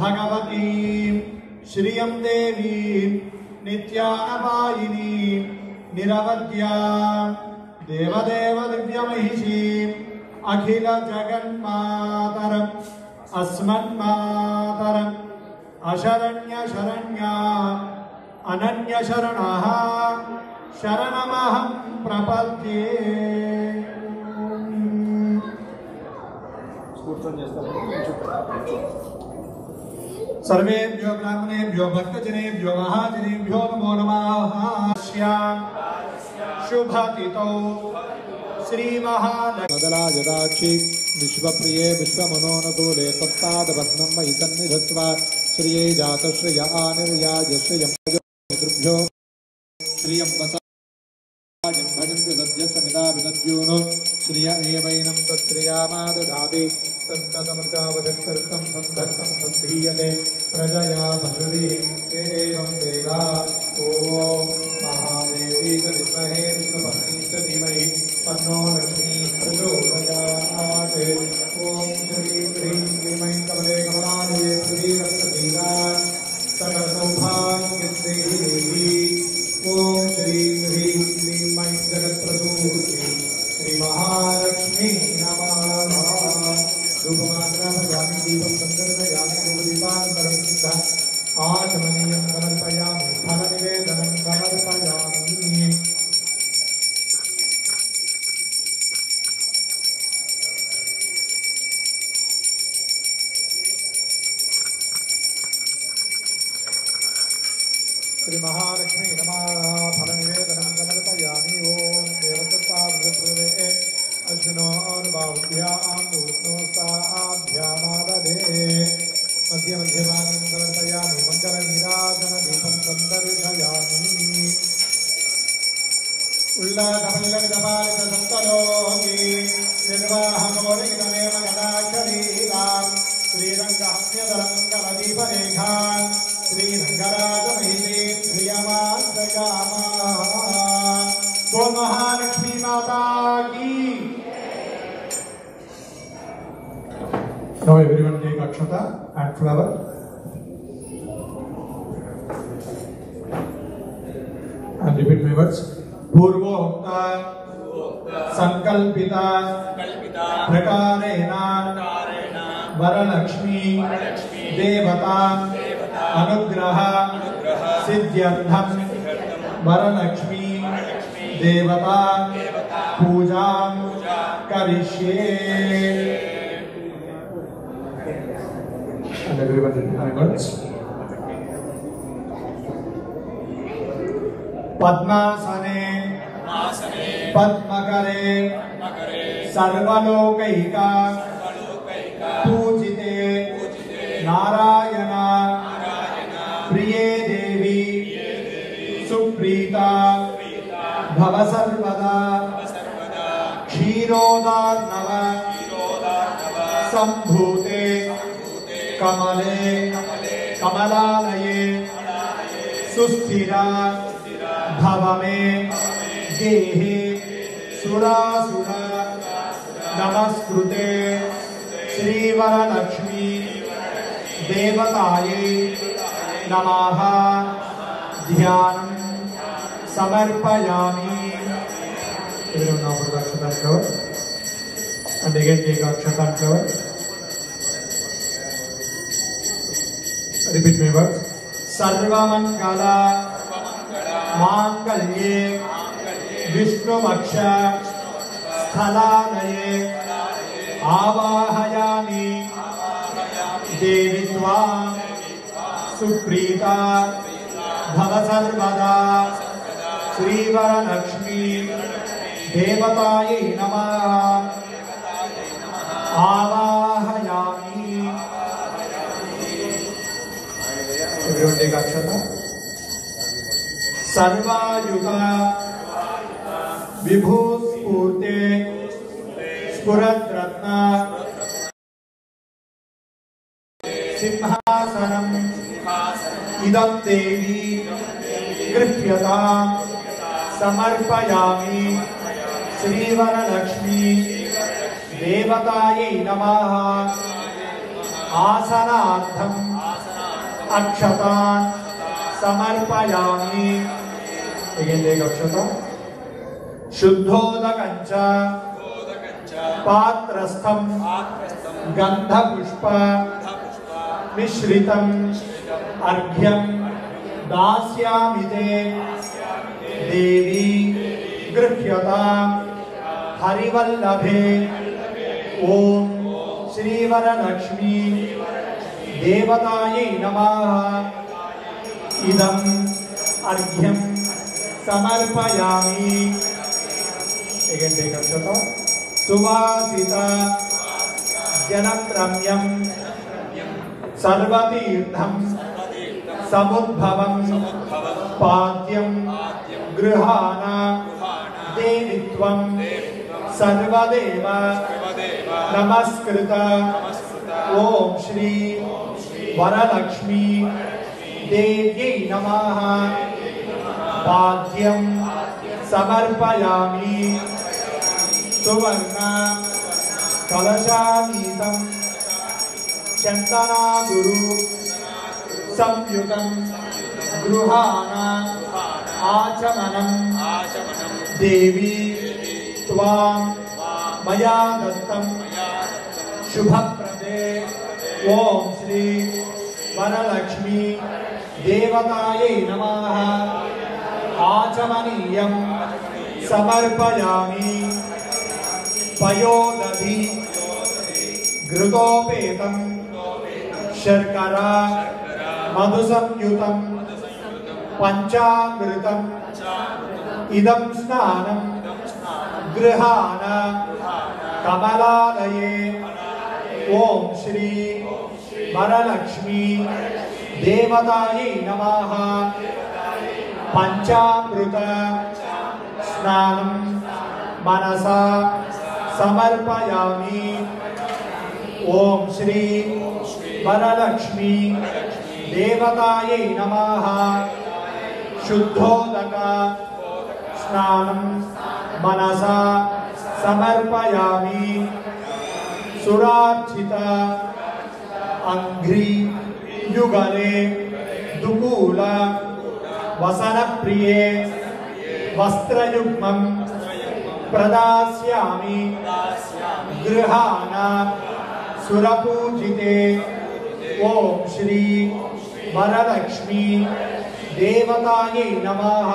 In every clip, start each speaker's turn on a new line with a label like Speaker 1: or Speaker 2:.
Speaker 1: भगवती श्रियं देवी नित्यानपायिनी निरवध्या देवदेव दिव्यमहिषी अखिल जगन्मातरम् अस्मन्मातरम् अशरण्य शरण्या अनन्य शरणः शरणमहं प्रपद्ये। सर्वेभ्यो ब्राह्मणेभ्यो भक्तजनेभ्यो महाजनेभ्यो नमो नमः। शुभतिथौ श्री महालक्ष्मी विश्वप्रिये विश्वमनोनुकूले तत्तादभग्नं मयि सन्निधत्स्व श्रिये जातश्रिय आनिर्याय श्रियं पितृभ्यो श्रियं सद्य समिदा विदद्यूनो श्रिय एवैनं तत्श्रियामादधाति तत्तदमृतावदत्कर्तं सन्तर्कं सन्धीयते प्रजया भद्रभिः एवं वेदा ॐ महादेवी च विद्महे विष्णुपत्नी च धीमहि तन्नो लक्ष्मी प्रचोदयात्। ॐ श्रीं ह्रीं क्लीं कमले कमलालये श्रीरक्तधीरा सकलसौभाग्यश्री देवी। ॐ श्रीं ह्रीं क्लीं जगत्प्रसूति श्री महालक्ष्मी नमः। धूपमाग्रापयामि दीपं संकर्षयामि धूपदीपान्तरं सिद्धः आचमनीयं समर्पयामि फलनिवेदनं समर्पयामि। श्री महालक्ष्मी नमः। फलनिवेदनं समर्पयामि। ॐ देवदत्ताभ्यप्रदे अर्जुनोर्बाहुभ्यां भूतोस्ताभ्यामादधे मध्य मध्यमानं समर्पयामि। मङ्गलनीराजनदीपं सन्दर्शयामि। उल्लासपल्लवितपालितसप्तलोकी निर्वाहमोरितमेव गदाक्षरीरां श्रीरङ्गहस्यदलमङ्गलदीपरेखान् श्रीरङ्गराजमहिषीं श्रियमाश्रयामः। तो महालक्ष्मी माता की। Now everyone take akshata and flower. And repeat my words. Purvokta sankalpita prakarena varalakshmi devata anugraha siddhyartham varalakshmi devata पूजां करिष्ये। And everyone repeat my words. पद्मासने पद्मकरे सर्वलोकैका पूजिते Narayan प्रिये देवी सुप्रीता भव सर्वदा क्षीरोदार्णव संभूते कमले कमलालये सुस्थिरा भव मे देहे सुरासुरा नमस्कृते श्रीवरलक्ष्मी देवतायै नमः। ध्यानं समर्पयामि। Everyone now put akshata and flower, and again take akshata and flower. Repeat my words. Sarvamangala Mangalye Vishnuvaksha Sthalalaye Avahayami Devi Tvam Suprita Bhava Sarvada Shrivaralakshmi देवतायै नमः। आवाहयामि। Everyone take akshata. सर्वायुगा विभूस्फूर्ते स्फुरद्रत्न सिंहासनम् इदं देवी गृह्यतां समर्पयामि। श्रीवरलक्ष्मी देवतायै नमः। आसनार्थं अक्षतान् समर्पयामि। Again take akshata. शुद्धोदकञ्च पात्रस्थं गन्धपुष्प मिश्रितम् अर्घ्यं दास्यामि ते देवी गृह्यताम् हरिवल्लभे। ओम श्रीवरलक्ष्मी देवतायै नमः। इदम् अर्घ्यं समर्पयामि। Again take akshata. सुवासिता जनत्रम्यं सर्वतीर्थं समुद्भवं पाद्यं गृहाण देवी त्वं सर्वदेव नमस्कृत। ओम श्री वरलक्ष्मी देव्यै नमः। पाद्यं समर्पयामि। सुवर्ण कलशानीतं चन्दनागुरु संयुतं गृहाण आचमनं देवी त्वां मया दत्तं शुभप्रदे। ओम श्री वरलक्ष्मी देवतायै नमः। आचमनीयं समर्पयामि। पयोदधि घृतोपेतं शर्करा मधुसंयुतं पंचामृतम् इदं स्नानं गृहाण कमलालये। ओम श्री वरलक्ष्मी देवतायै नमः। पंचामृत स्नानं मनसा समर्पयामि। ओम श्री वरलक्ष्मी देवतायै नमः। शुद्धोदक स्नानं मनसा समर्पयामि। सुरार्चित अंघ्रि युगले दुकूल वसनप्रिये वस्त्रयुग्मं प्रदास्यामि। गृहाण सुरपूजिते। ओम श्री वरलक्ष्मी देवतायै नमः।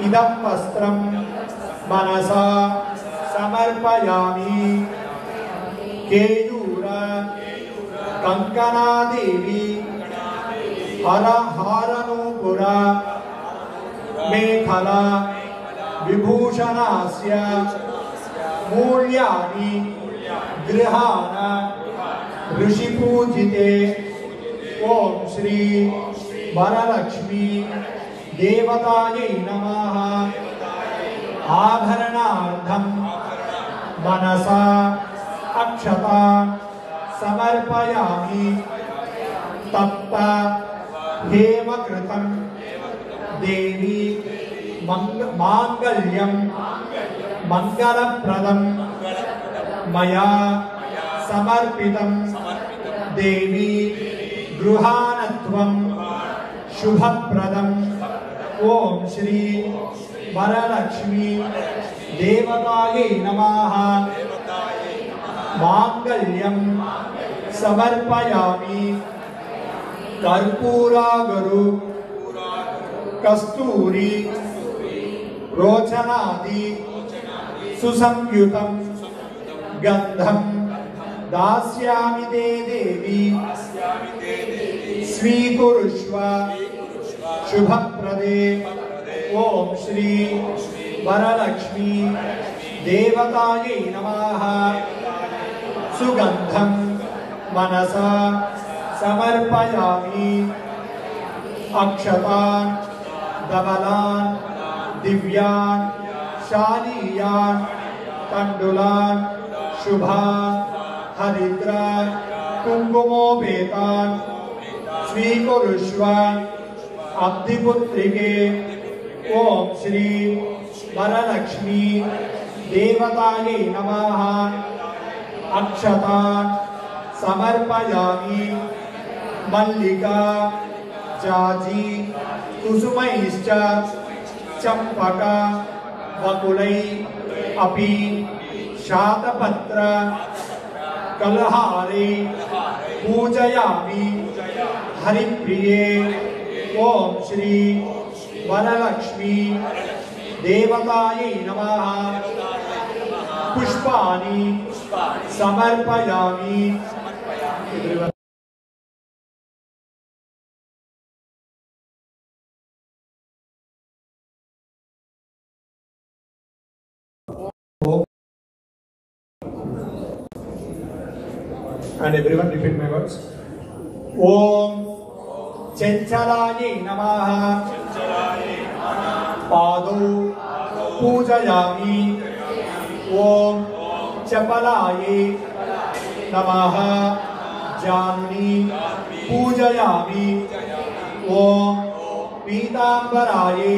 Speaker 1: इदं वस्त्रं मनसा समर्पयामि। केयूर कंकणादेवी हरहारनूपुर मेखला विभूषणास्य मूल्यानि गृहाण ऋषिपूजिते। ओम श्री वरलक्ष्मी देवतायै नमः। आभरणार्थं मनसा अक्षतान् समर्पयामि। तप्त हेमकृतं देवी मांगल्यं मंगलप्रदं मया समर्पितं देवी गृहाणत्वं शुभप्रदं। ओम श्री वरलक्ष्मी देवतायै नमः। मांगल्यं समर्पयामि। कर्पूरागरु कस्तूरी रोचनादि सुसंयुतं गंधं दास्यामि ते देवी। स्वीकुरुष्व शुभप्रदे। ओम श्री वरलक्ष्मी देवतायै नमः। सुगंधं मनसा समर्पयामि। अक्षतान् धवलान् दिव्यान् शालीयान् तण्डुलान् शुभान् हरिद्रान् कुङ्कुमोपेतान् स्वीकुरुष्व अब्धिपुत्रिके। ओम श्री वरलक्ष्मी देवतायै नमः। अक्षतान् समर्पयामि। मल्लिका जाजी कुसुमैश्च चंपका वकुलै अपि शातपत्र कलहारे पूजयामि हरिप्रिये ओम श्री वरलक्ष्मी देवतायै नमः पुष्पाणि समर्पयामि। And everyone repeat my words. Om Chanchalaye Namaha Pado Pujayami. Om Chapalaye Namaha Janni Pujayami. Om Pitambaraye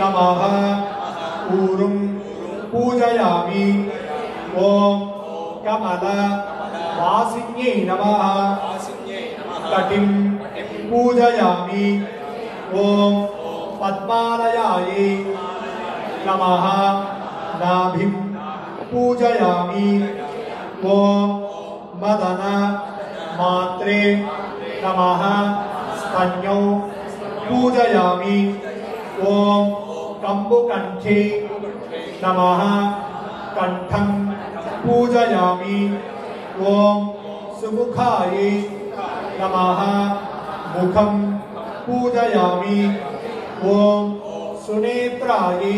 Speaker 1: Namaha Urum Pujayami. Om Kamala वासिन्ये नमः कटिं पूजयामि। ओम पद्मालयाये नमः नाभिं पूजयामि। ओम मदन मात्रे नमः स्तन्यौ पूजयामि। ओम कम्बुकण्ठे नमः कंठं पूजयामि। ओम सुमुखाये नमः मुखं पूजयामि। ओम सुनेत्राये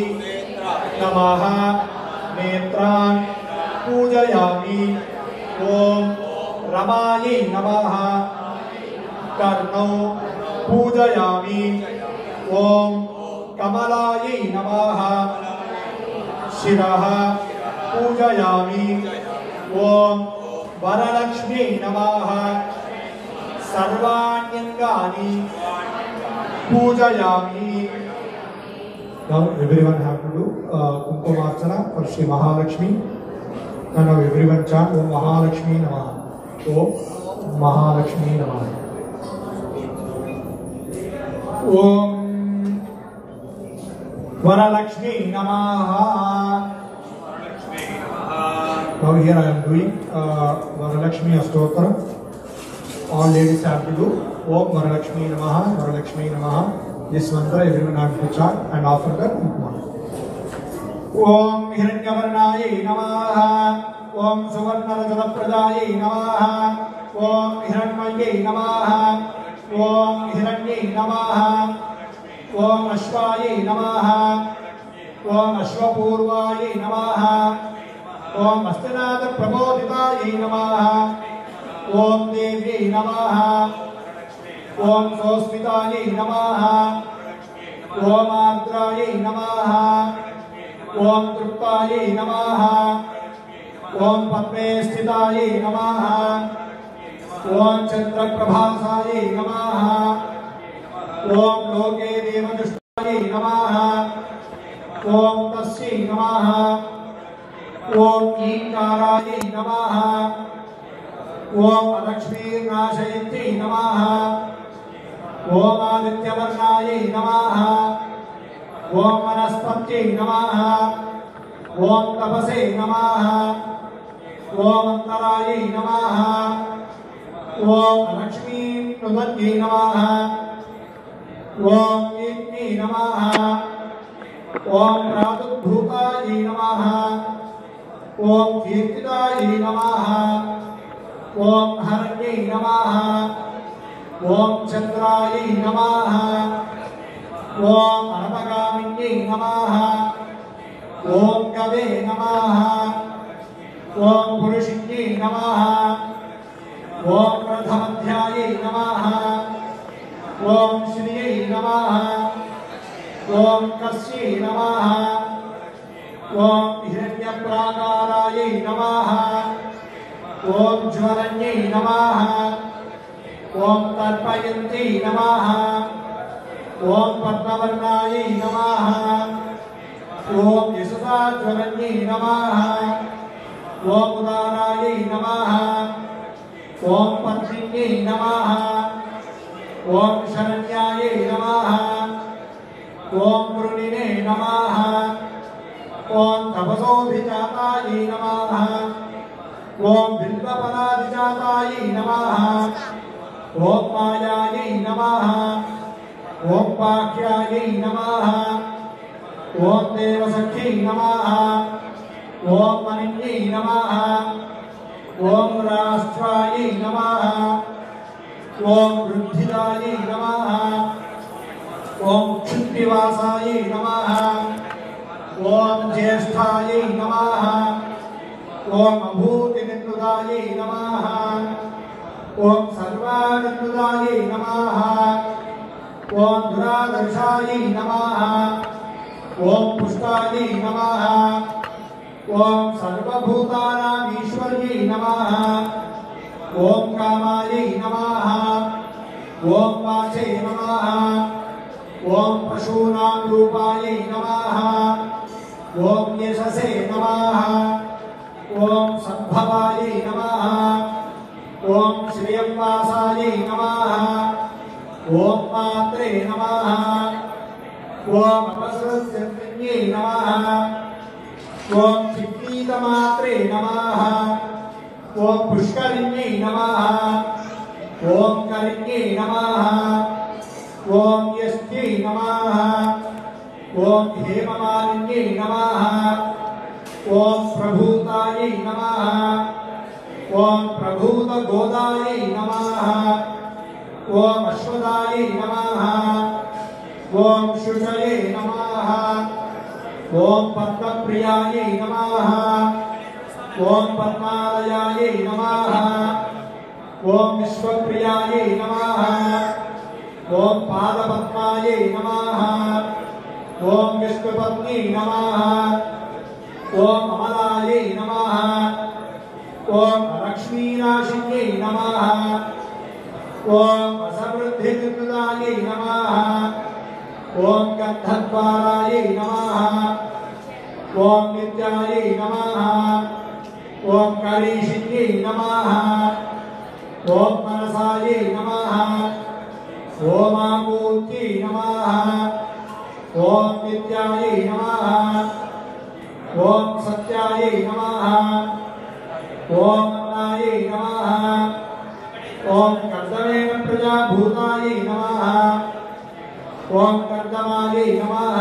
Speaker 1: नमः नेत्रान् पूजयामि। ओम रमाये नमः कर्णौ पूजयामि। ओम कमलाये नमः शिरः पूजयामि। ओम वरलक्ष्मी नमः सर्वाण्यंगानि पूजयामि। Now everyone have to do Kumkumarchana for Shri Mahalakshmi. And now everyone chant Om Mahalakshmi Namaha. Om Mahalakshmi Namaha. Om Varalakshmi Namaha. Now here I am doing Varalakshmi Astotara. All ladies have to do Om Varalakshmi Namaha, Varalakshmi Namaha. This mantra everyone have to chant and offer the Kumkumar. Om Hiranyavarnaye Namaha. Om Suvarnarajatapradaye Namaha. Om Hiranmaye Namaha. Om Hiranye Namaha. Om Ashvaye Namaha. Om Ashvapurvaye Namaha. ओम हस्तनाद प्रबोधितायै नमः। ओम देव्यै नमः। ओम सोस्मितायै नमः। ओम आर्द्रायै नमः। ओम तृप्तायै नमः। ओम पद्मे स्थितायै नमः। ओम चंद्रप्रभासायै नमः। ओम लोके देवदुष्टायै नमः। ओम तस्यै नमः। ओम ईकारायै नमः। ओम लक्ष्मीर्नाशयन्त्यै नमः। ओम आदित्यवर्णायै नमः। ओम वनस्पत्यै नमः। ओम तपसे नमः। ओम अंतरायै नमः। ओम लक्ष्मीनुदन्यै नमः। ओम यज्ञै नमः। ओम प्रादुर्भूतायै नमः। ओम कीर्तिदायै नमः। ओम हरण्यै नमः। ओम चंद्रायै नमः। ओम अनपगामिन्यै नमः। ओम गवे नमः। ओम पुरुषिन्यै नमः। ओम प्रथमध्यायै नमः। ओम श्रियै नमः। ओम कस्यै नमः। ओम हिरण्यप्राकारायै नमः। ओम ज्वरन्यै नमः। ओम तर्पयन्त्यै नमः। ओम पद्मवर्णायै नमः। ओम यशसाज्वरन्यै नमः। ओम उदारायै नमः। ओम पत्न्यै नमः ओम शरण्यायै नमः ओम वरुणिने नमः ओम तपसोऽभिजातायै नमः ओम बिल्वफलाभिजातायै नमः ओम मायायै नमः ओम पाख्यायै नमः ओम देवसख्यै नमः ओम मनिन्यै नमः ओम राष्ट्रायै नमः ओम वृद्धिदायै नमः ओम क्षुद्धिवासायै नमः ओम ज्येष्ठायै नमः ओम अभूतिनिर्नुदायै नमः ओम सर्वानन्ददायै नमः ओम दुरादर्शायै नमः ओम पुष्टायै नमः ओम सर्वभूतानां ईश्वर्यै नमः ओम कामायै नमः ओम वाचे नमः ओम पशूनां रूपायै नमः ओम यशसे नमः ओम संभवायै नमः ओम श्रियंवासायै नमः ओम मात्रे नमः ओम अपसृत्यै नमः ओम चित्तीतमात्रे नमः ओम पुष्करिण्यै नमः ओम करिण्यै नमः ओम यस्यै नमः ओम हेममालिन्यै नमः ओम प्रभूतायै नमः ओम प्रभूतगोदायै नमः ओम अश्वदायै नमः ओम शुचये नमः ओम पद्मप्रियायै नमः ओम पद्मालयायै नमः ओम विश्वप्रियायै नमः ओम पादपद्मायै नमः ओम विष्णुपत्नी नमः ओम अमलायै नमः ओम लक्ष्मीनाशिन्यै नमः ओम असमृद्धिनिर्नुदायै नमः ओम गन्धद्वारायै नमः ओम नित्यायै नमः ओम करीषिन्यै नमः ओम मनसायै नमः ओम आमूर्त्यै नमः ओम नित्यायै नमः ओम सत्यायै नमः ओम अन्नायै नमः ओम कर्दमेन प्रजाभूतायै नमः ओम कर्दमायै नमः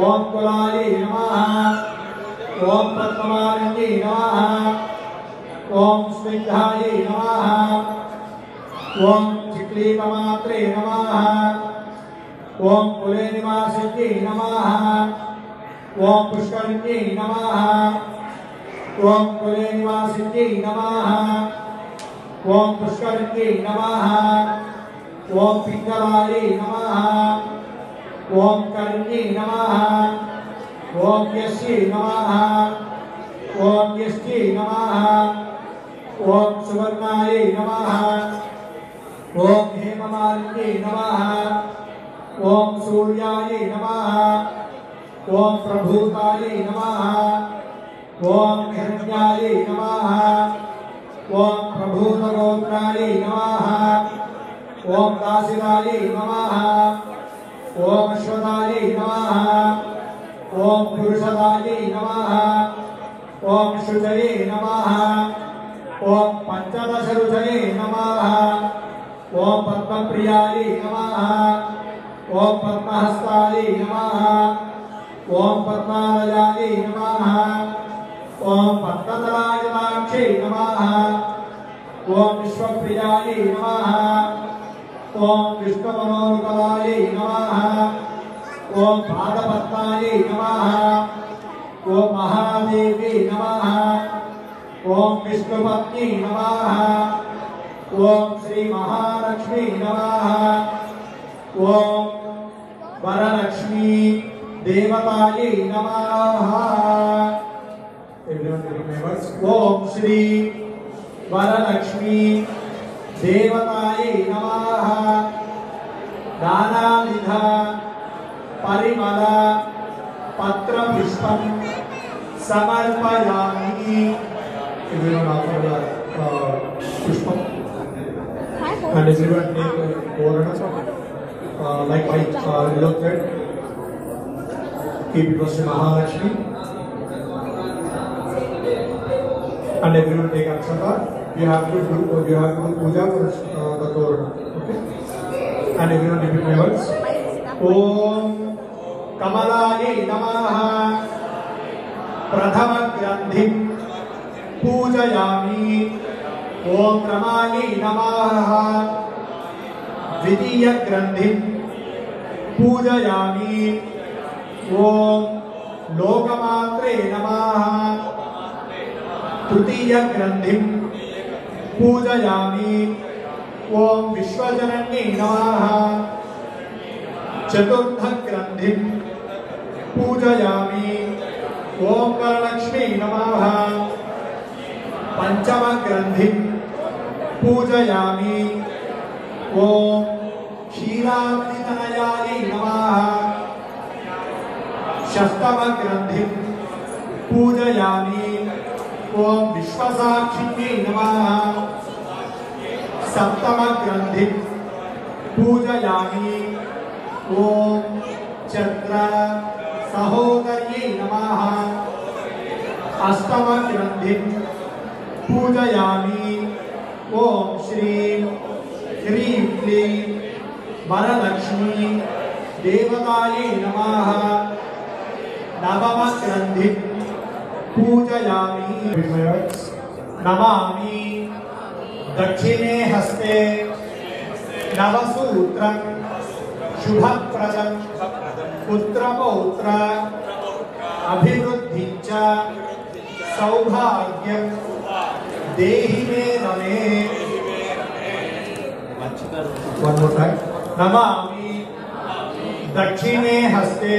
Speaker 1: ओम कुलायै नमः ओम पद्ममालिन्यै नमः ओम स्निग्धायै नमः ओम चिक्लीतमात्रे नमः ओम कुले निवासिन्यै नमः ओम पुष्करिण्यै नमः ओम कुले निवासिन्यै नमः ओम पुष्करिण्यै नमः ओम पिंगलायै नमः ओम करिण्यै नमः ओम यस्यै नमः ओम यस्यै नमः ओम सुवर्णायै नमः ओम हेममालिन्यै नमः ओम सूर्यायै नमः ओम प्रभूतायै नमः ओम हिरण्यायै नमः ओम प्रभूतगोत्रायै नमः ओम दासिदायै नमः ओम अश्वदायै नमः ओम पुरुषदायै नमः ओम शुचये नमः ओम पंचदशरुचये नमः ओम पद्मप्रियायै नमः ओम पद्महस्तायै नमः ओम पद्मालयायै नमः ओम पद्मदलायताक्षै नमः ओम विश्वप्रियायै नमः ओम विष्णुमनोरुपदायै नमः ओम पादपद्मायै नमः ओम महादेव्यै नमः ओम विष्णुपत्न्यै नमः ओम श्री महालक्ष्मी नमः ओम वरलक्ष्मी देवतायै नमः। ओम श्री वरलक्ष्मी देवतायै नमः। नानाविध परिमल पत्र पुष्पं समर्पयामि। Pushpam. And everyone take Torana, like white yellow thread. Keep it for Shri Mahalakshmi. And everyone take Akshata. You have to do puja for the Torana. Okay? And everyone repeat my words. Om Kamalaye Namaha Prathama Grandhim Pujayami. Om Ramaye Namaha Vidiya Grandhim Pujayami. Om Lokamatre Namaha Tritiya Grandhim Pujayami. Om Vishwajananye Namaha Chaturtha Grandhim Pujayami. Om Varanakshmi Namaha Panchama Grandhim Pujayami. Om Kshiramritanayaye Namaha Shastama Grandhim Pujayami. Om Vishwasakshine Namaha Saptama Grandhim Pujayami. Om Chatra Sahodarye Namaha Astama Grandhim Pujayami. Om Shri Hrim Klim Varalakshmi Devataye Namaha Navama Grandhim Pujayami. Namami Dakshine Haste Navasutram Shubhapradam Putra Pautra Abhiruddhicha Saubhagyam Dehi Me Rame. One more time. Namami Dakshine Haste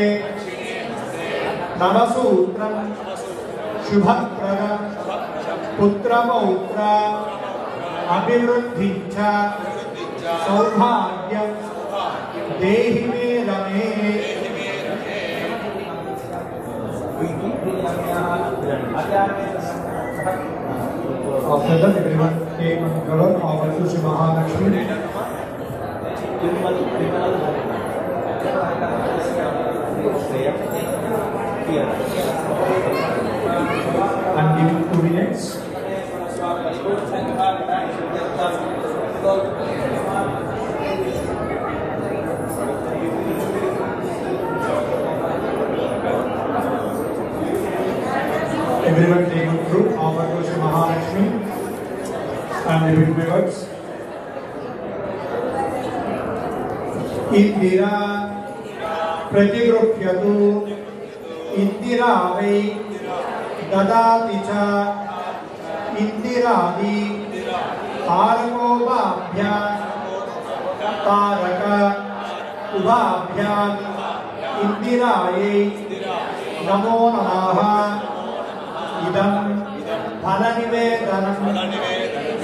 Speaker 1: Navasutram Shubhapradam Putra Pautra Abhiruddhicha Saubhagyam Dehi Me Rame. After that, everyone take Gavan of Shri Mahalakshmi and give it 2 minutes. Everyone take it through offer to Shri Mahalakshmi and repeat my words. Indira Pratigruhyatu Indira Vai Dadati Cha Indiradi Tarako Bhabhya Taraka Ubhabhya Indiraye Namo Namaha Idam Phalanivedanam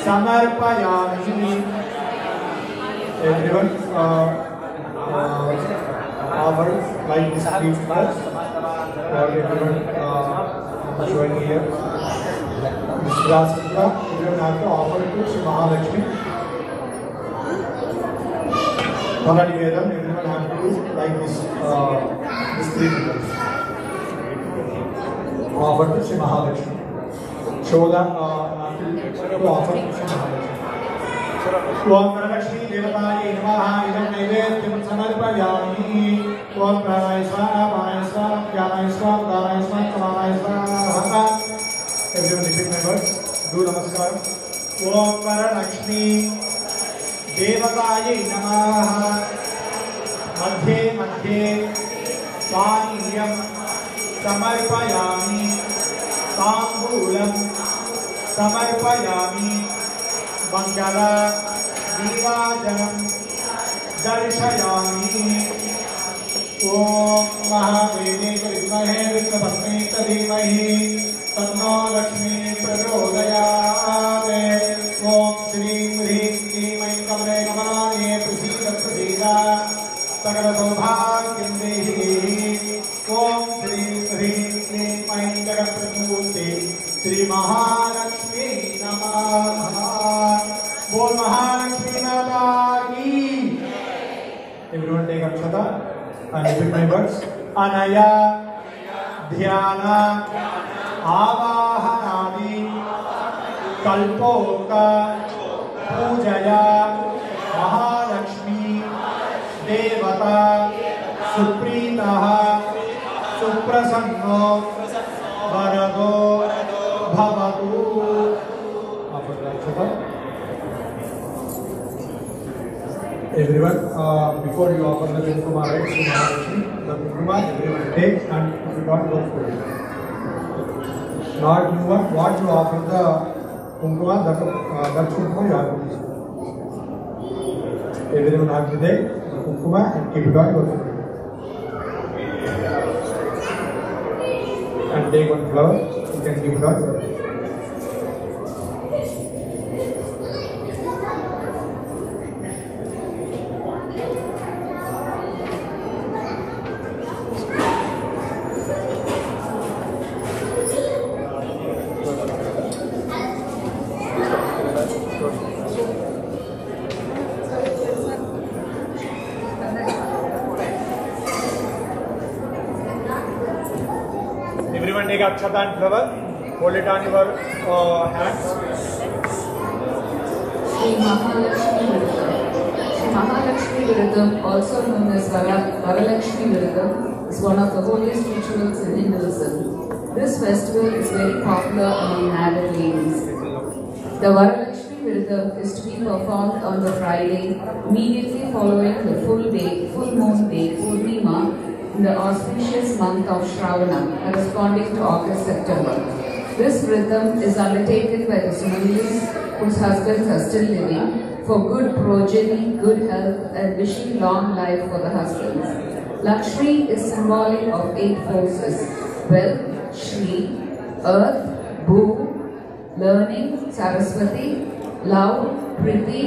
Speaker 1: Samarpayami. Everyone offer like this three first for everyone showing here. Rasitra, everyone have to offer to Shri Mahalakshmi. Phalanivedam, everyone have to do like this three fingers. Offer to Shri Mahalakshmi. Show that to offer to Shri Mahalakshmi. Om Varanakshmi Devataye Namaha Idam Naivedyam Samarpayami. Om Pranaya Swaha Pranaya Swaha Pranaya Swaha Pranaya Swaha Pranaya Swaha. Everyone repeat my words. Do Namaskaram. Om Varanakshmi Devataye Namaha Madhye Madhye Swaniyam Samarpayami. Tambulam Samarpayami. Mangala Nivajanam Darshayami. Om Mahadeve Vimahe Vishwabhasme Tadhimahi Tanno Lakshmi Prachodayate. Om Shri Hrim Klim Aim Kamale Kamalane Prasida Prasida Sakala Saubhagyam Dehi. Om Shri Hrim Klim Aim Jagat Pratmurte Shri Mahalakshmi Namaha. and repeat my words. Anaya Dhyana Avahanadi Kalpoka Pujaya Mahalakshmi Devata Supritaha Suprasanno Varado Bhavatu. Everyone, before you offer the Kumkuma rites to Mahalakshmi, the Kumkuma everyone take and you don't go for it. Not you want what you offer the Kumkuma, that Kumkuma you have to use. Everyone have to take the Kumkuma and keep it on your foot. And take one flower, you can keep it on your foot. Everyone take Akshata and flower, hold it on your hands.
Speaker 2: Sri Mahalakshmi Viratham, also known as Varalakshmi Viratham, is one of the holiest rituals in Hinduism. This festival is very popular among married ladies. The Varalakshmi Viratham is to be performed on the Friday immediately following the full moon day, Purnima, in the auspicious month of Shravana, corresponding to August-September. This Vritham is undertaken by the Sumanlis whose husbands are still living for good progeny, good health and wishing long life for the husbands. Lakshmi is symbolic of 8 forces: wealth, Shri, earth, Bhu, learning, Saraswati, love, Priti,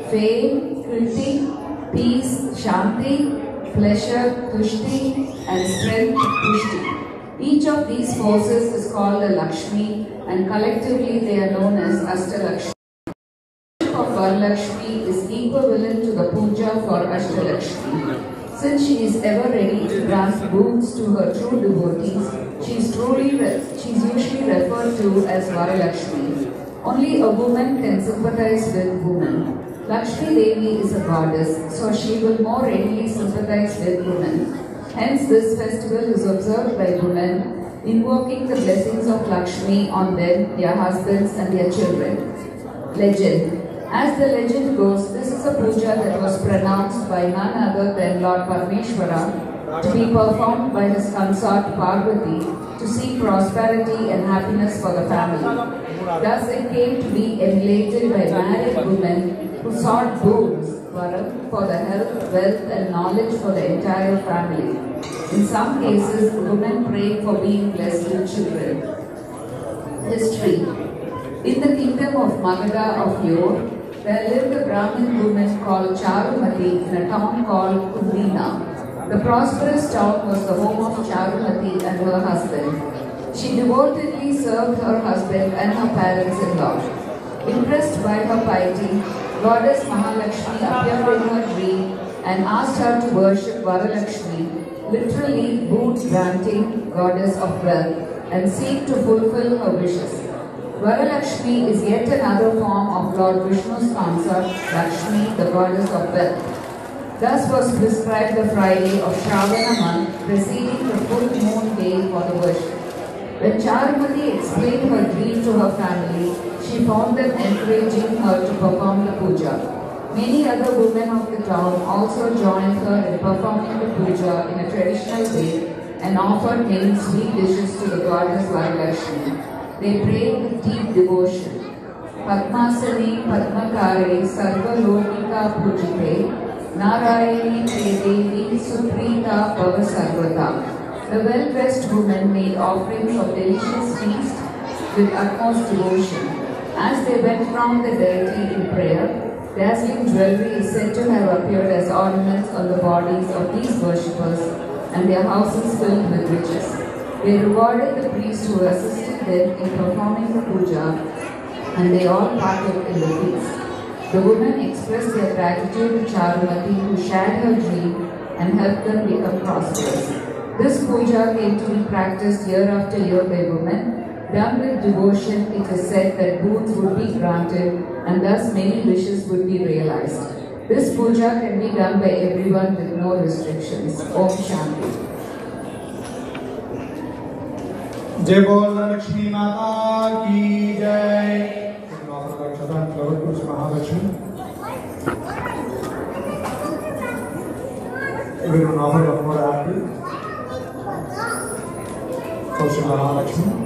Speaker 2: fame, Kriti, peace, Shanti, pleasure, Tushti, and strength, Pushti. Each of these forces is called a Lakshmi, and collectively they are known as Ashtalakshmi. The worship of Varalakshmi is equivalent to the puja for Ashtalakshmi. Since she is ever ready to grant boons to her true devotees, she is usually referred to as Varalakshmi. Only a woman can sympathize with women. Lakshmi Devi is a goddess, so she will more readily sympathize with women. Hence, this festival is observed by women, invoking the blessings of Lakshmi on them, their husbands, and their children. Legend. As the legend goes, this is a puja that was pronounced by none other than Lord Parmeshwara to be performed by his consort Parvati to seek prosperity and happiness for the family. Thus, it came to be emulated by married women who sought boons for the health, wealth and knowledge for the entire family. In some cases, women prayed for being blessed with children. History. In the kingdom of Magadha of yore, there lived a Brahmin woman called Charumati in a town called Kundina. The prosperous town was the home of Charumati and her husband. She devotedly served her husband and her parents-in-law. Impressed by her piety, Goddess Mahalakshmi appeared in her dream and asked her to worship Varalakshmi, literally boon-granting goddess of wealth, and seek to fulfill her wishes. Varalakshmi is yet another form of Lord Vishnu's consort, Lakshmi, the goddess of wealth. Thus was prescribed the Friday of Shravana month preceding the full moon day for the worship. When Charumati explained her dream to her family, she found them encouraging her to perform the puja. Many other women of the town also joined her in performing the puja in a traditional way and offered many sweet dishes to the goddess Varalakshmi. They prayed with deep devotion. Padmasani Padmakare Sarva Lokika Pujite Narayani Te Devi Suprita Bhava Sarvata. The well-dressed women made offerings of delicious feast with utmost devotion. As they went round the deity in prayer, dazzling jewelry is said to have appeared as ornaments on the bodies of these worshippers and their houses filled with riches. They rewarded the priests who assisted them in performing the puja, and they all partook in the feast. The women expressed their gratitude to Charumati, who shared her dream and help them become prosperous. This puja came to be practiced year after year by women. Done with devotion, it is said that boons would be granted and thus many wishes would be realized. This puja can be done by everyone with no restrictions. Om Shanti.
Speaker 1: जय बोल लक्ष्मी माता की जय। महालक्ष्मी महालक्ष्मी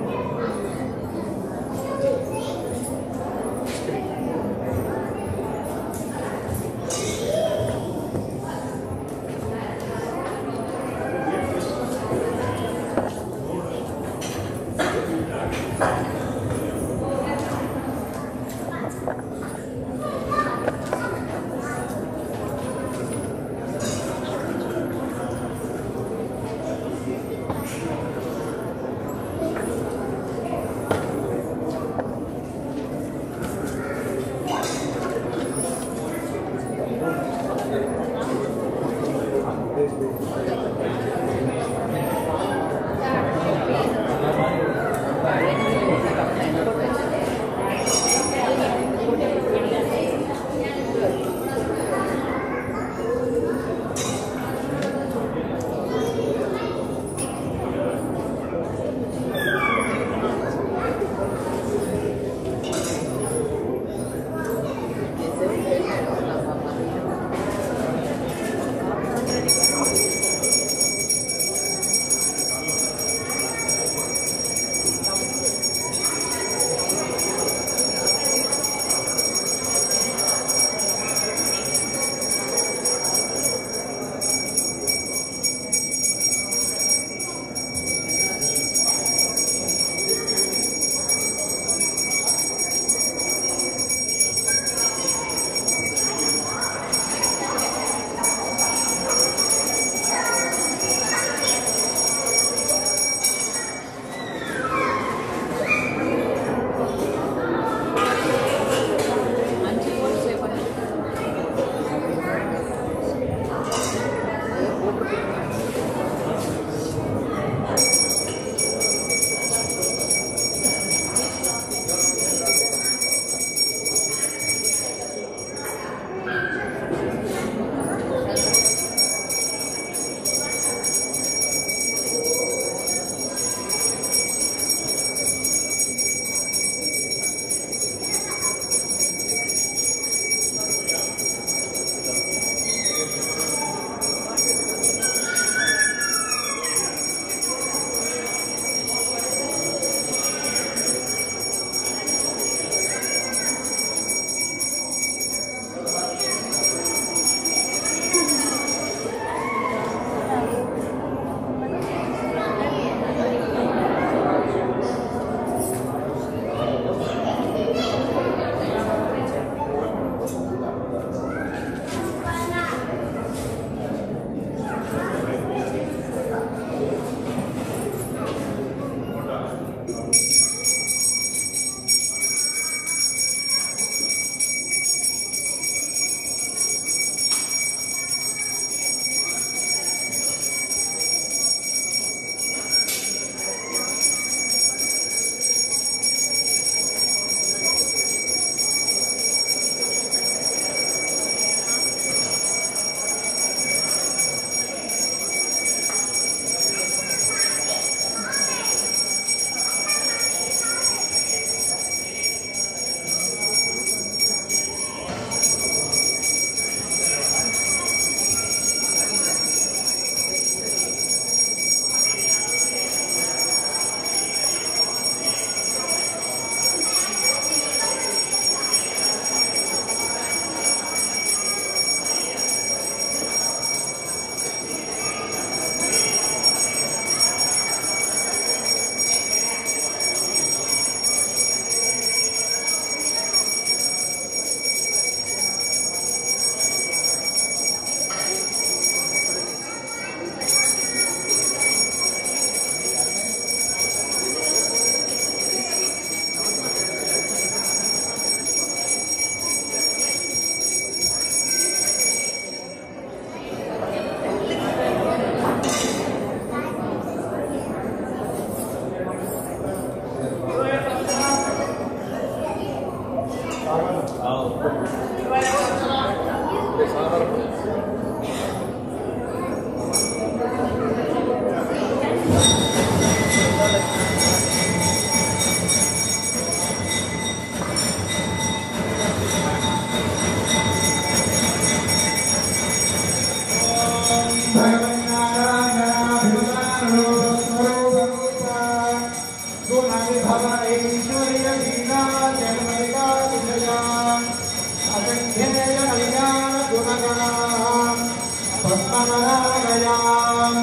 Speaker 1: ब्रह्मनारायण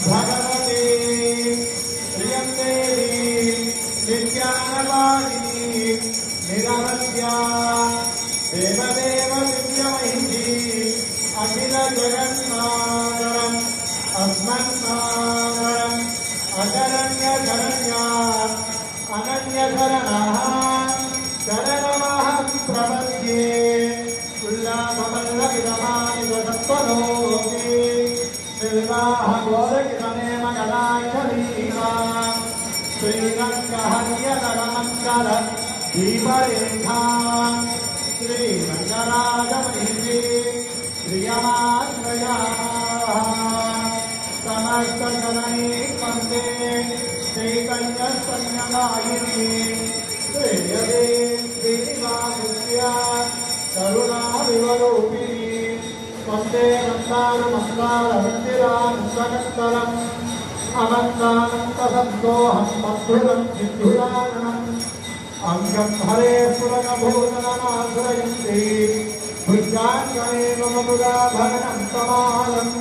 Speaker 1: भगवती प्रियं देवी विज्ञानवाणी निरवध्या देवदेव दिव्यमहिषी अखिल जगन्नाथं अस्मन्नाथं अशरण्यशरण्या अनन्यशरणः शरणमहं प्रपद्ये उल्लासमल्लविदमानि सत्त्वलोके निर्वाहगोरकितमेव गदाक्षरीरा श्रीरङ्गहर्यतरमङ्गल दीपरेखा श्रीरङ्गराजमहिषी प्रियमाश्रयाः समस्तजननी वन्दे चैतन्यस्तन्यदायिनी श्रेयसे श्रीनिवासस्य करुणाविवरूपिणी वन्दे मन्दारमन्दारमन्दिरानन्दकस्तरम् अनन्दानन्दसन्दोहं मधुरं सिद्धुराननम् अङ्गं हरे पुरगभूषणमाश्रयन्ति भुजाङ्गमेव मधुराभरणं तमालम्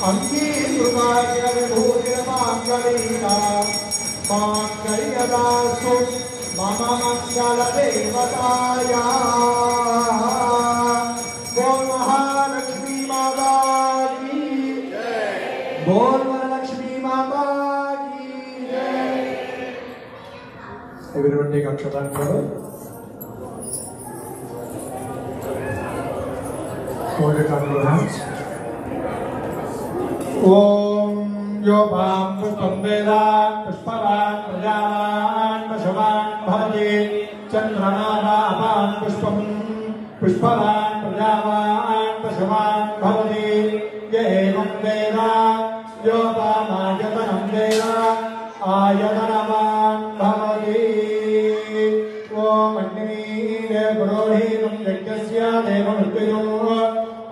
Speaker 1: अङ्गीकृताय विभूतिरमाङ्गलीला माङ्गल्यदास्तु मम मङ्गलदेवताया बोल महालक्ष्मी माता की बोल वरलक्ष्मी माता की everyone take akshata together. Hold it on your hands. Om Yobam Pushpam Veda Pushpavan Prajavan Pashavan Bhavati Chandranadavan Pushpam Pushpavan Prajavan Pashavan Bhavati Yevam Veda Yobam Ayatanam Veda Ayatanavan Bhavati Om Agni Devrohinam Yagyasya Devamuttyo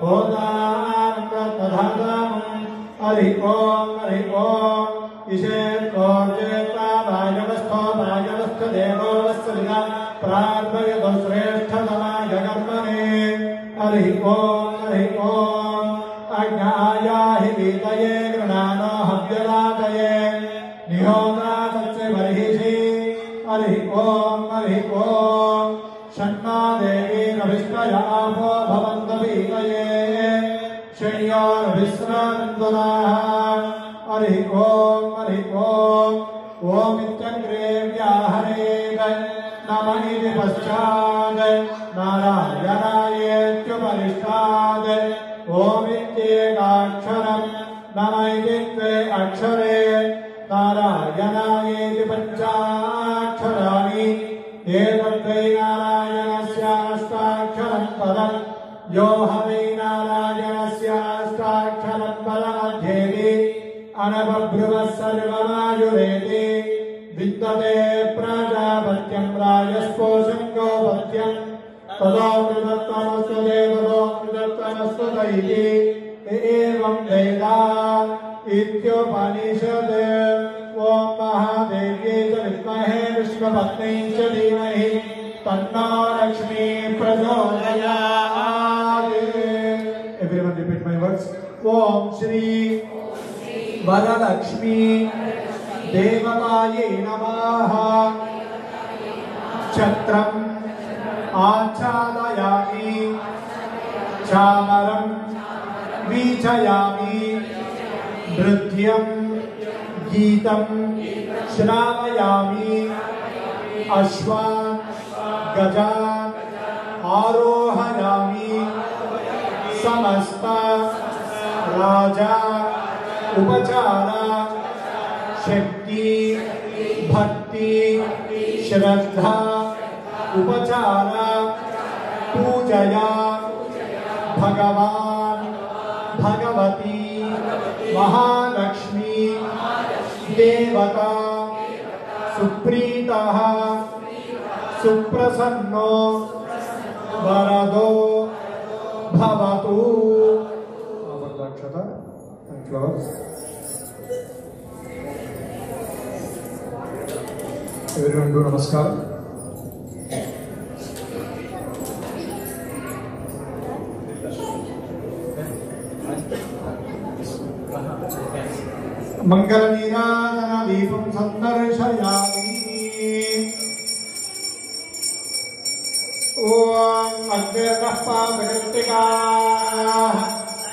Speaker 1: Hodanam Ratadhanam Hari Om Ishet Korjeta Vajavastho Vajavastha Devavastha Prarthayata Sreshthamaya Karmane Hari Om Agnaya Hivitaye Granano Havyalakaye Nihota Tatse Varihishi Hari Om Shanna Devi Navishkaya Apo Bhavantavikaye Shriyor Visranandanaha Hari Om Om Ityangrevyah Hare Namahiti Paschad Narayanayetyuparishad Om Ityekaksharam Namayitve Akshare Narayanayeti Panchaksharaani Evatvei Narayanasya Ashtaksharam Padam Yo Havei Narayanasya Ashtaksharam Padam Adhyeti Anabhabruvas Sarvamayureti Viddate Prajapatyam Rajasposam Gopatyam Tadamridattamastu Devadamridattamastu Daiti Evam Veda Ityopanishade Om Mahadevye Vidmahe Vishwapatnai Cha Dhimahi Tanno Lakshmi Prachodayat. Everyone repeat my words. Om Shri Varalakshmi Devataye Namaha. Chatram Achadayami Chamaram Vichayami Nrityam Geetam Shravayami Ashwan Gajan Arohayami Samasta Raja Upachara Shakti Bhakti Shraddha Upachara Pujaya Bhagavan Bhagavati Mahalakshmi Devata Supritaha Suprasanno Varado Bhavatu. Abhadakshata and flowers. Everyone do namaskar. मंगलनीराजन दीपं संदर्शयामि। ओम अग्निर्नः पापकृत्तिकाः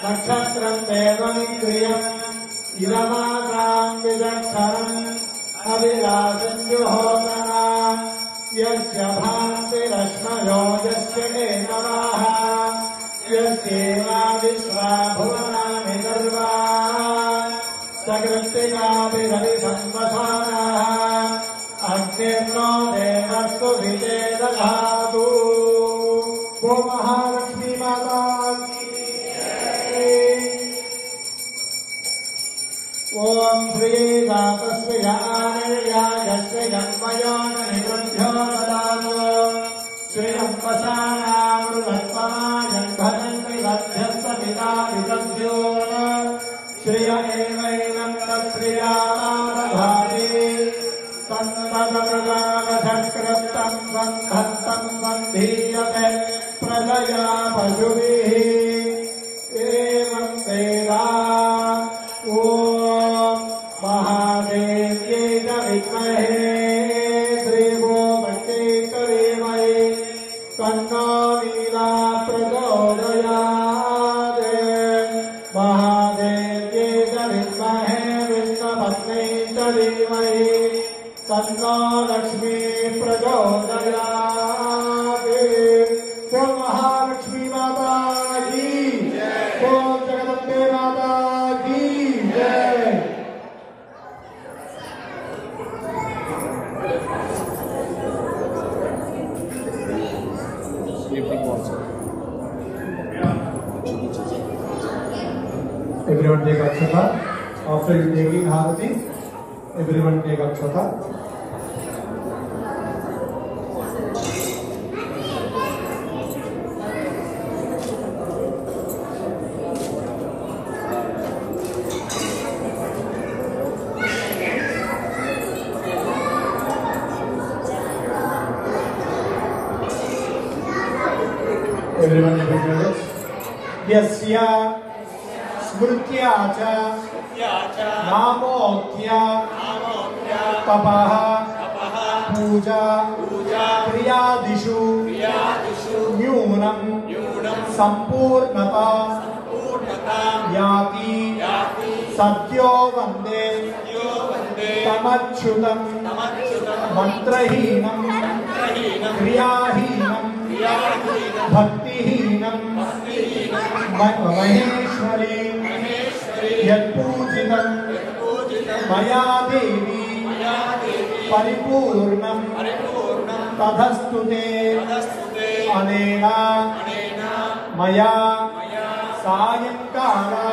Speaker 1: नक्षत्रं देवमिन्द्रियम् इदमासां विचक्षणम् अविराजं जुहोतना यस्य भान्तिरश्मयो यस्य केतवः यस्येवा विश्वा भुवनानि सर्वाः सकृत्तिकाभिरविसंवसानः अग्निर्नो देवस्तु विचेदधातु। वो महालक्ष्मी माता की ओम श्री दातस्य आनर्यायस्य जन्मयो निरुद्ध्यो ददातु श्रियंवसानामृतत्वमायन्धनन्विदध्यस्य पिता विदध्यो श्रिय एवैनं तत्श्रियामादधाति तन्मदमृगावशकृतं सन्धत्तं सन्धीयते प्रजया पशुभिः एवं वेदा। ओम महादेव्यै च विद्महे श्रीभूमत्यै च धीमहि तन्नो नीला प्रचोदयात्। महादेव्यै च विद्महे विष्णुपत्न्यै च धीमहि तन्नो लक्ष्मी प्रचोदयात्। ओम महालक्ष्मी माता की ओम जगदम्बे माता की जय। Everyone take akshata. After you taking Harati, everyone take akshata. Everyone take Yasya Smrutya cha Namokya Tapaha Puja Priyadishu Nyunam Sampurnata Yati Satyo Vande Tamachyutam Mantrahinam Kriyahinam Bhaktihinam Maheshwari Yatpujitam Maya Devi Paripurnam Tadhastute Anena Maya Sayankala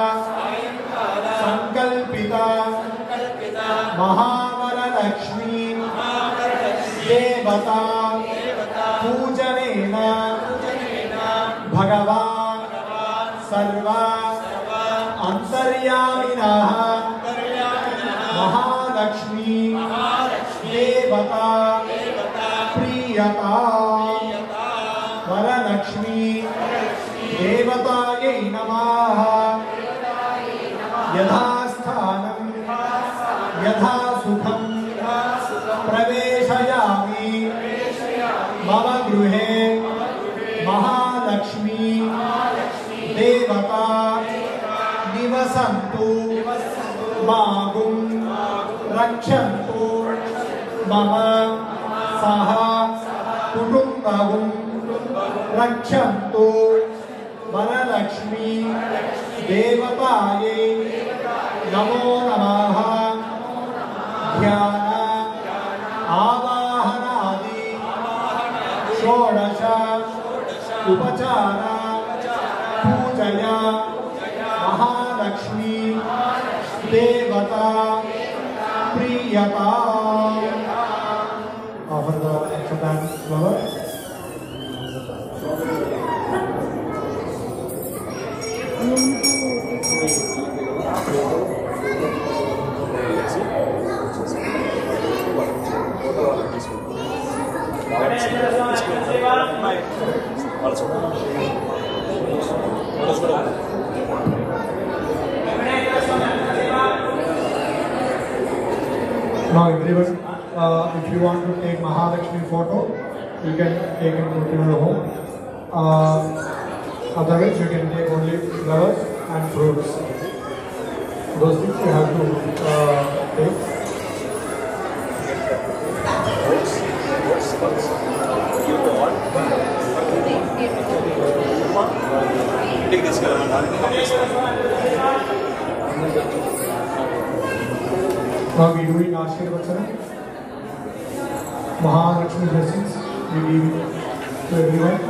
Speaker 1: Sankalpita Mahavaralakshmi Devata Pujanena Bhagavan Sarva Antaryamina Mahalakshmi Devata Priyata Varalakshmi Devataye Namaha Yadhasthanam Yadhasukham Praveshayami Mama Gruhe Mahalakshmi Devata Nivasantu Magum Rakshantu Mama Saha Kutumbagum Rakshantu Varalakshmi Devataye Namo Namaha Dhyana Avahanadi Shodasha Upachara Pujaya Mahalakshmi Devata Priyata. Offer the Akshatan flower. Now everyone, if you want to take Mahalakshmi photo, you can take it to your home. Otherwise, you can take only flowers and fruits. Those things you have to take.
Speaker 3: Take this
Speaker 1: Now we doing Ashirvachana. Mahalakshmi blessings we give to everyone.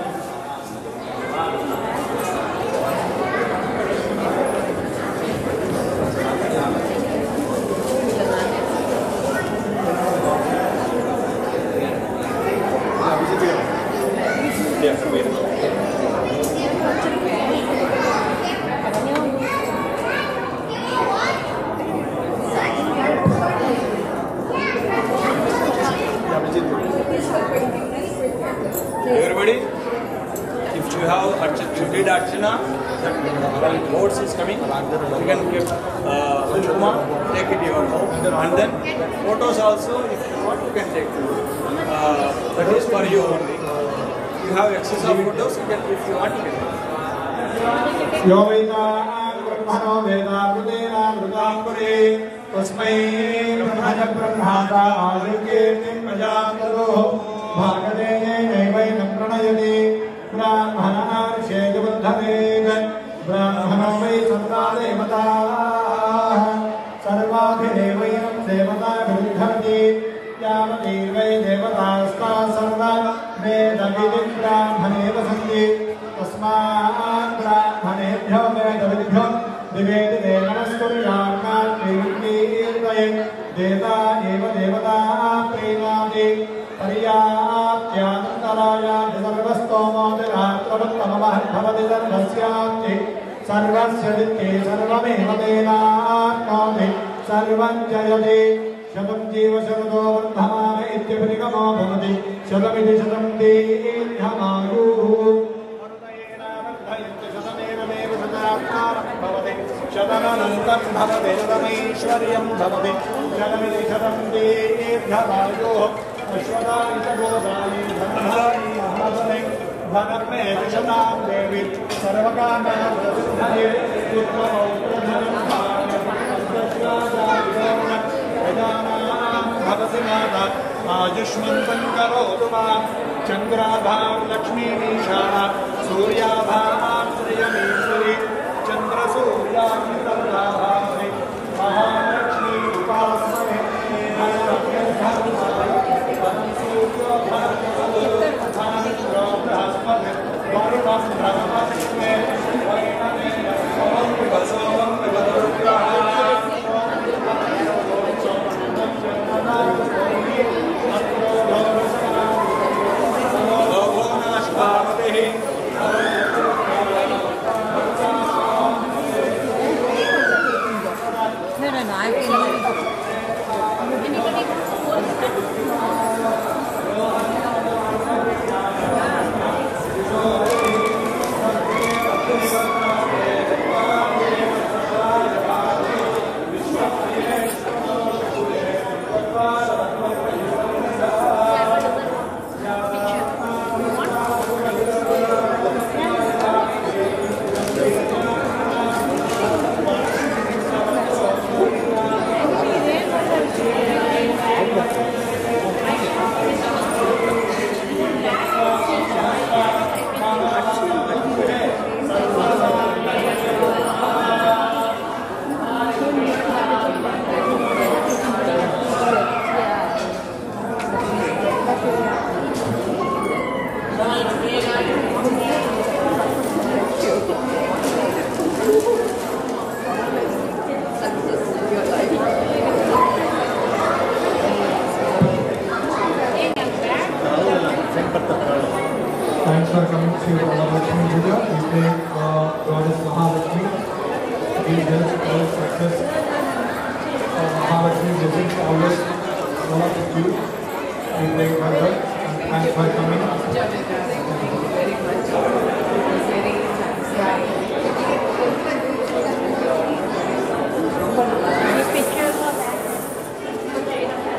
Speaker 3: Everybody, if you have you did Archana, that boats is coming, you can give Kumar, take it to your home, and then photos also, if you want, you can take. That is for you only. You have excess of photos, you can, if you want, you can.
Speaker 1: Brahmano Veda Brudena Brudambure Tasmai Brahmana Brahmata Adhikirtim Majamtaro Bhagavene Nevainam Pranayani Brahmana Arshedavadhamed Brahmano Vai Sarvade Mata Sarvadhi Nevainam Devata Vidhati Yamati Vai Devata Sarva Veda Vidin Brahmane Vasanti Tasmat Brahmanebhyo Vedavidhyo Divedide Namaskuriyanat Devirtaye Deva Eva Devata Prenati Pariyapyantaraya Sarvastomo Deratravattamah Bhavati Sarvasyati Sarvasya Dikke Sarvameva Denatmati Sarvam Jayati Shatam Jiva Sharado Vardhamana Ityapurigamo Bhavati Shatamiti Shatam Dehamayu Shadananantam bhavate shadamayishwaryam bhavate shadamiti shadam debhyavayo ashwadayita godani dhanadani mahavane dhanarme vishadam devi sarvakana vradhane uttamauttradhanam bhavana vedanam bhavati mata ajushmantam karotu ma chandrabham lakshmi nishana suryabham sriyameshwari Chandra Surya Mitarabhave Mahalakshmi Upasane Mahalakshmi Surya Bhargava Bhargava Brahspati Varunam Brahmasme Vainame Sovam Vasovam Vadugraha Thanks for coming to Mahalakshmi Puja. We pray Goddess Mahalakshmi to be blessed all success. Mahalakshmi blessings always all of you. We pray for her. And thanks for coming.
Speaker 2: Very much. It was very satisfying.
Speaker 4: Pictures of that.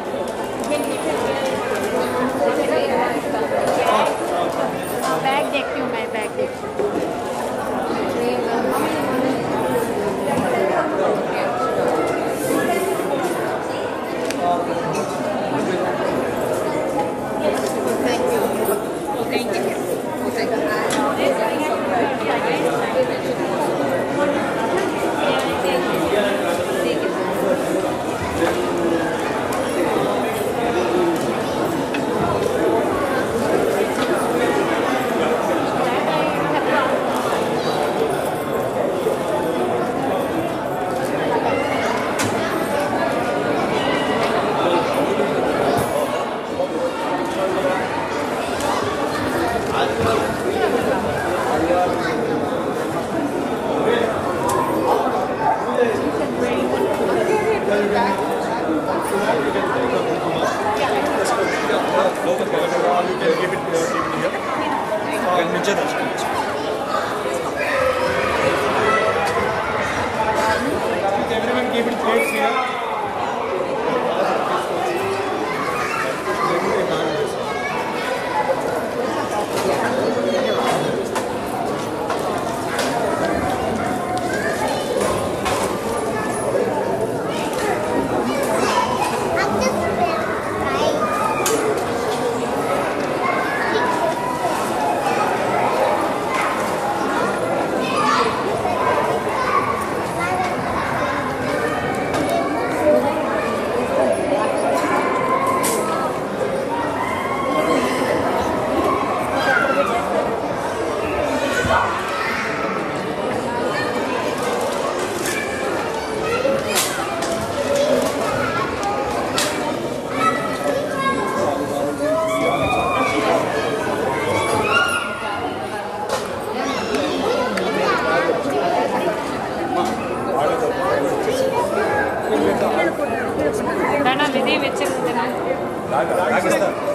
Speaker 4: They will check the